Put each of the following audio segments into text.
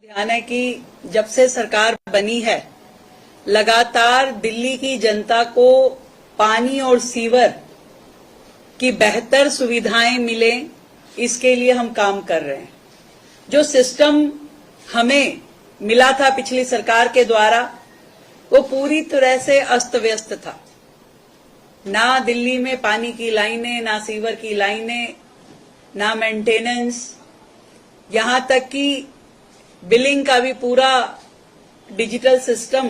ध्यान है कि जब से सरकार बनी है लगातार दिल्ली की जनता को पानी और सीवर की बेहतर सुविधाएं मिले, इसके लिए हम काम कर रहे हैं। जो सिस्टम हमें मिला था पिछली सरकार के द्वारा वो पूरी तरह से अस्त व्यस्त था। ना दिल्ली में पानी की लाइनें, ना सीवर की लाइनें, ना मेंटेनेंस, यहां तक कि बिलिंग का भी पूरा डिजिटल सिस्टम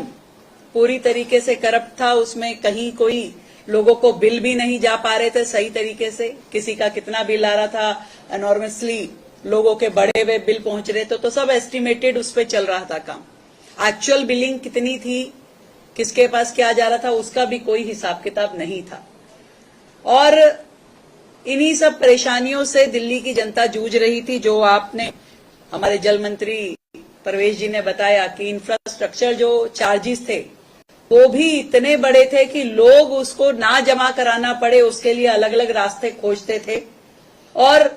पूरी तरीके से करप्ट था। उसमें कहीं कोई लोगों को बिल भी नहीं जा पा रहे थे सही तरीके से। किसी का कितना बिल आ रहा था, एनॉर्मसली लोगों के बड़े हुए बिल पहुंच रहे थे, तो सब एस्टिमेटेड उस पर चल रहा था काम। एक्चुअल बिलिंग कितनी थी, किसके पास क्या जा रहा था, उसका भी कोई हिसाब किताब नहीं था। और इन्हीं सब परेशानियों से दिल्ली की जनता जूझ रही थी। जो आपने हमारे जल मंत्री परवेश जी ने बताया कि इंफ्रास्ट्रक्चर जो चार्जेस थे वो भी इतने बड़े थे कि लोग उसको ना जमा कराना पड़े उसके लिए अलग अलग रास्ते खोजते थे और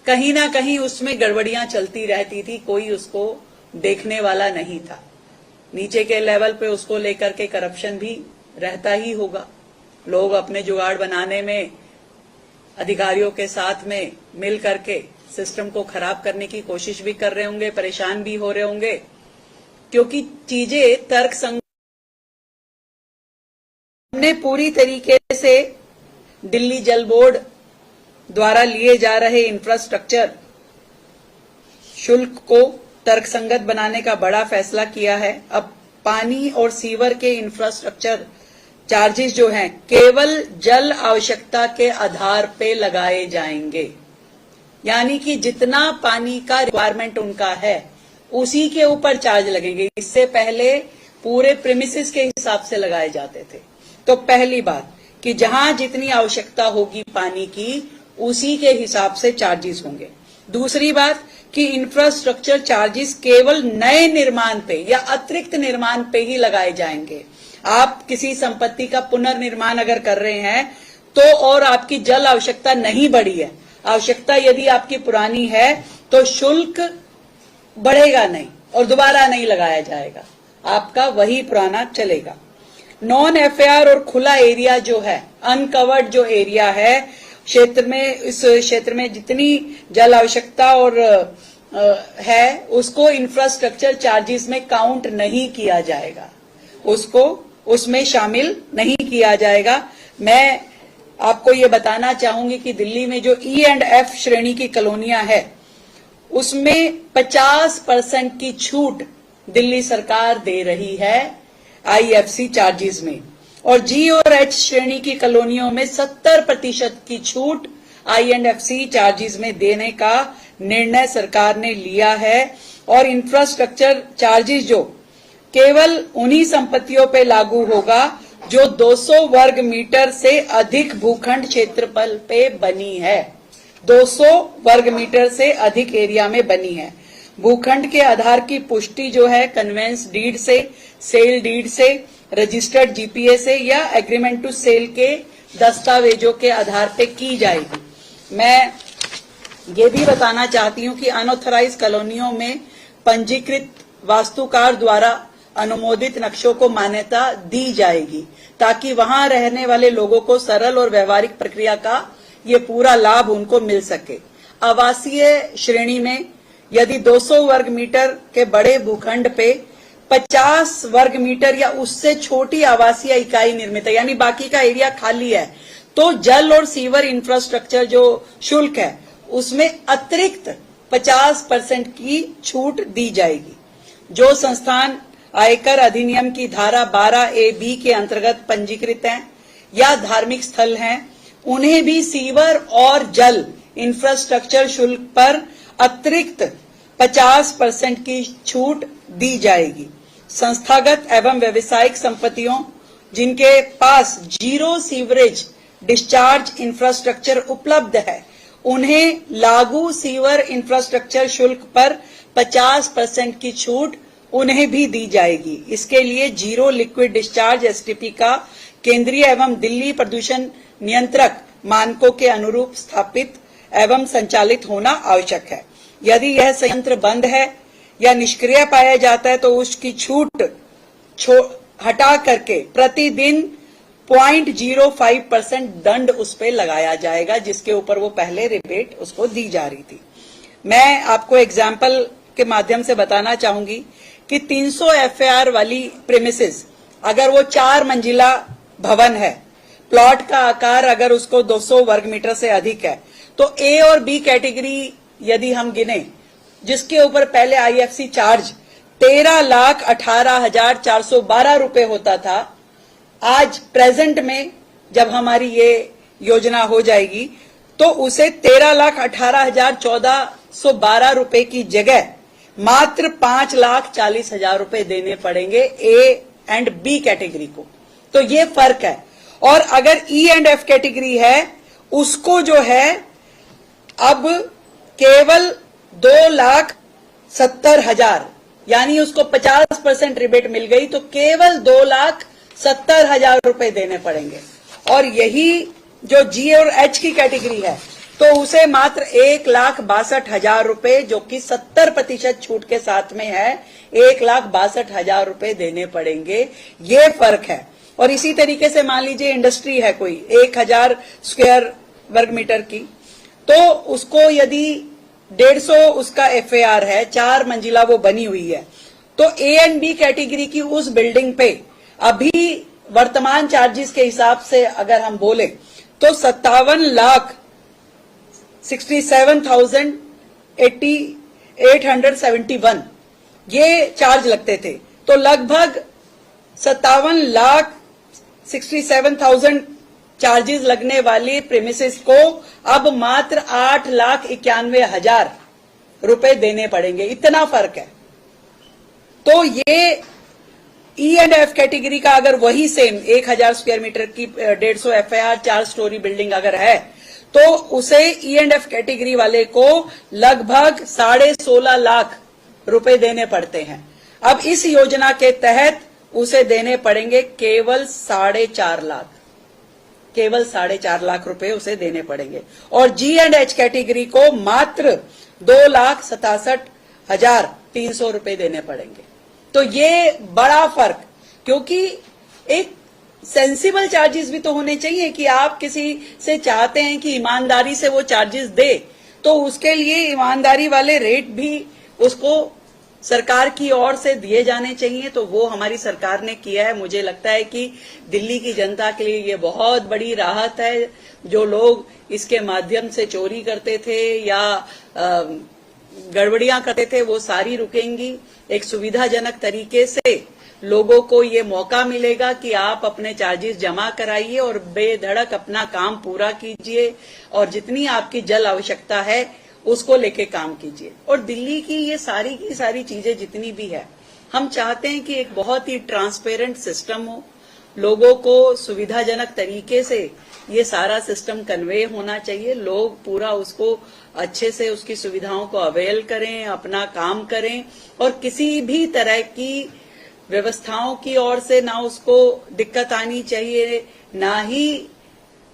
कहीं ना कहीं उसमें गड़बड़ियां चलती रहती थी, कोई उसको देखने वाला नहीं था। नीचे के लेवल पे उसको लेकर के करप्शन भी रहता ही होगा। लोग अपने जुगाड़ बनाने में अधिकारियों के साथ में मिल करके सिस्टम को खराब करने की कोशिश भी कर रहे होंगे, परेशान भी हो रहे होंगे, क्योंकि चीजें तर्कसंगत। हमने पूरी तरीके से दिल्ली जल बोर्ड द्वारा लिए जा रहे इंफ्रास्ट्रक्चर शुल्क को तर्कसंगत बनाने का बड़ा फैसला किया है। अब पानी और सीवर के इंफ्रास्ट्रक्चर चार्जेस जो हैं केवल जल आवश्यकता के आधार पे लगाए जाएंगे, यानी कि जितना पानी का रिक्वायरमेंट उनका है उसी के ऊपर चार्ज लगेंगे। इससे पहले पूरे प्रीमिसेस के हिसाब से लगाए जाते थे। तो पहली बात कि जहां जितनी आवश्यकता होगी पानी की उसी के हिसाब से चार्जेस होंगे। दूसरी बात कि इंफ्रास्ट्रक्चर चार्जेस केवल नए निर्माण पे या अतिरिक्त निर्माण पे ही लगाए जाएंगे। आप किसी संपत्ति का पुनर्निर्माण अगर कर रहे हैं तो और आपकी जल आवश्यकता नहीं बढ़ी है, आवश्यकता यदि आपकी पुरानी है तो शुल्क बढ़ेगा नहीं और दोबारा नहीं लगाया जाएगा, आपका वही पुराना चलेगा। नॉन एफआर और खुला एरिया जो है, अनकवर्ड जो एरिया है क्षेत्र में, इस क्षेत्र में जितनी जल आवश्यकता और है उसको इंफ्रास्ट्रक्चर चार्जेस में काउंट नहीं किया जाएगा, उसको उसमें शामिल नहीं किया जाएगा। मैं आपको ये बताना चाहूंगी कि दिल्ली में जो ई एंड एफ श्रेणी की कॉलोनियां है उसमें 50% की छूट दिल्ली सरकार दे रही है आईएफसी चार्जेस में, और जी और एच श्रेणी की कॉलोनियों में 70% की छूट आईएनएफसी चार्जेस में देने का निर्णय सरकार ने लिया है। और इंफ्रास्ट्रक्चर चार्जेस जो केवल उन्हीं संपत्तियों पे लागू होगा जो 200 वर्ग मीटर से अधिक भूखंड क्षेत्रफल पे बनी है, 200 वर्ग मीटर से अधिक एरिया में बनी है। भूखंड के आधार की पुष्टि जो है कन्वेंस डीड से, सेल डीड से, रजिस्टर्ड जीपीए से या एग्रीमेंट टू सेल के दस्तावेजों के आधार पे की जाएगी। मैं ये भी बताना चाहती हूं कि अनऑथराइज कॉलोनियों में पंजीकृत वास्तुकार द्वारा अनुमोदित नक्शों को मान्यता दी जाएगी ताकि वहां रहने वाले लोगों को सरल और व्यवहारिक प्रक्रिया का ये पूरा लाभ उनको मिल सके। आवासीय श्रेणी में यदि 200 वर्ग मीटर के बड़े भूखंड पे 50 वर्ग मीटर या उससे छोटी आवासीय इकाई निर्मित है, यानी बाकी का एरिया खाली है, तो जल और सीवर इंफ्रास्ट्रक्चर जो शुल्क है उसमें अतिरिक्त 50% की छूट दी जाएगी। जो संस्थान आयकर अधिनियम की धारा 12A(b) के अंतर्गत पंजीकृत हैं या धार्मिक स्थल हैं उन्हें भी सीवर और जल इंफ्रास्ट्रक्चर शुल्क पर अतिरिक्त 50% की छूट दी जाएगी। संस्थागत एवं व्यवसायिक संपत्तियों जिनके पास जीरो सीवरेज डिस्चार्ज इंफ्रास्ट्रक्चर उपलब्ध है उन्हें लागू सीवर इंफ्रास्ट्रक्चर शुल्क पर 50% की छूट उन्हें भी दी जाएगी। इसके लिए जीरो लिक्विड डिस्चार्ज एसटीपी का केंद्रीय एवं दिल्ली प्रदूषण नियंत्रक मानकों के अनुरूप स्थापित एवं संचालित होना आवश्यक है। यदि यह संयंत्र बंद है या निष्क्रिय पाया जाता है तो उसकी छूट हटा करके प्रतिदिन 0.05% दंड उस पर लगाया जाएगा, जिसके ऊपर वो पहले रिबेट उसको दी जा रही थी। मैं आपको एग्जाम्पल के माध्यम से बताना चाहूंगी कि 300 FAR वाली प्रेमिसेस अगर वो 4 मंजिला भवन है, प्लॉट का आकार अगर उसको 200 वर्ग मीटर से अधिक है, तो ए और बी कैटेगरी यदि हम गिने, जिसके ऊपर पहले IFC चार्ज 13,18,412 रुपए होता था, आज प्रेजेंट में जब हमारी ये योजना हो जाएगी तो उसे 13,18,1412 रुपए की जगह मात्र 5,40,000 रुपए देने पड़ेंगे ए एंड बी कैटेगरी को। तो ये फर्क है। और अगर ई एंड एफ कैटेगरी है, उसको जो है अब केवल 2,70,000, यानी उसको 50% रिबेट मिल गई, तो केवल 2,70,000 रुपए देने पड़ेंगे। और यही जो जी और एच की कैटेगरी है तो उसे मात्र 1,62,000 रुपए, जो कि 70% छूट के साथ में है, 1,62,000 रुपए देने पड़ेंगे। ये फर्क है। और इसी तरीके से मान लीजिए इंडस्ट्री है कोई 1,000 स्क्वायर वर्ग मीटर की, तो उसको यदि 150 उसका FAR है, 4 मंजिला वो बनी हुई है, तो ए एंड बी कैटेगरी की उस बिल्डिंग पे अभी वर्तमान चार्जेस के हिसाब से अगर हम बोले तो 57,67,871 ये चार्ज लगते थे। तो लगभग 57,67,000 चार्जेस लगने वाली प्रेमिसेस को अब मात्र 8,91,000 रुपए देने पड़ेंगे। इतना फर्क है। तो ये ई एंड एफ कैटेगरी का अगर वही सेम 1,000 स्क्वायर मीटर की 150 FAR 4 स्टोरी बिल्डिंग अगर है, तो उसे ई एंड एफ कैटेगरी वाले को लगभग 16.5 लाख रुपए देने पड़ते हैं। अब इस योजना के तहत उसे देने पड़ेंगे केवल 4.5 लाख, केवल 4.5 लाख रुपए उसे देने पड़ेंगे। और जी एंड एच कैटेगरी को मात्र 2,67,300 रुपए देने पड़ेंगे। तो ये बड़ा फर्क, क्योंकि एक सेंसिबल चार्जेस भी तो होने चाहिए कि आप किसी से चाहते हैं कि ईमानदारी से वो चार्जेस दे, तो उसके लिए ईमानदारी वाले रेट भी उसको सरकार की ओर से दिए जाने चाहिए। तो वो हमारी सरकार ने किया है। मुझे लगता है कि दिल्ली की जनता के लिए ये बहुत बड़ी राहत है। जो लोग इसके माध्यम से चोरी करते थे या गड़बड़ियां करते थे, वो सारी रुकेंगी। एक सुविधाजनक तरीके से लोगों को ये मौका मिलेगा कि आप अपने चार्जेस जमा कराइए और बेधड़क अपना काम पूरा कीजिए, और जितनी आपकी जल आवश्यकता है उसको लेके काम कीजिए। और दिल्ली की ये सारी की सारी चीजें जितनी भी है, हम चाहते हैं कि एक बहुत ही ट्रांसपेरेंट सिस्टम हो, लोगों को सुविधाजनक तरीके से ये सारा सिस्टम कन्वे होना चाहिए, लोग पूरा उसको अच्छे से उसकी सुविधाओं को अवेल करें, अपना काम करें, और किसी भी तरह की व्यवस्थाओं की ओर से ना उसको दिक्कत आनी चाहिए, ना ही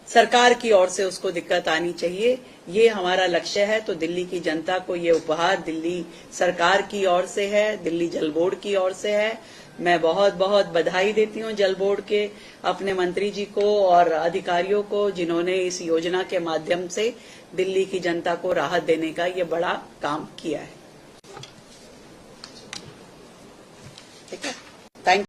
सरकार की ओर से उसको दिक्कत आनी चाहिए। ये हमारा लक्ष्य है। तो दिल्ली की जनता को ये उपहार दिल्ली सरकार की ओर से है, दिल्ली जल बोर्ड की ओर से है। मैं बहुत बहुत बधाई देती हूँ जल बोर्ड के अपने मंत्री जी को और अधिकारियों को, जिन्होंने इस योजना के माध्यम से दिल्ली की जनता को राहत देने का ये बड़ा काम किया है। ठीक है।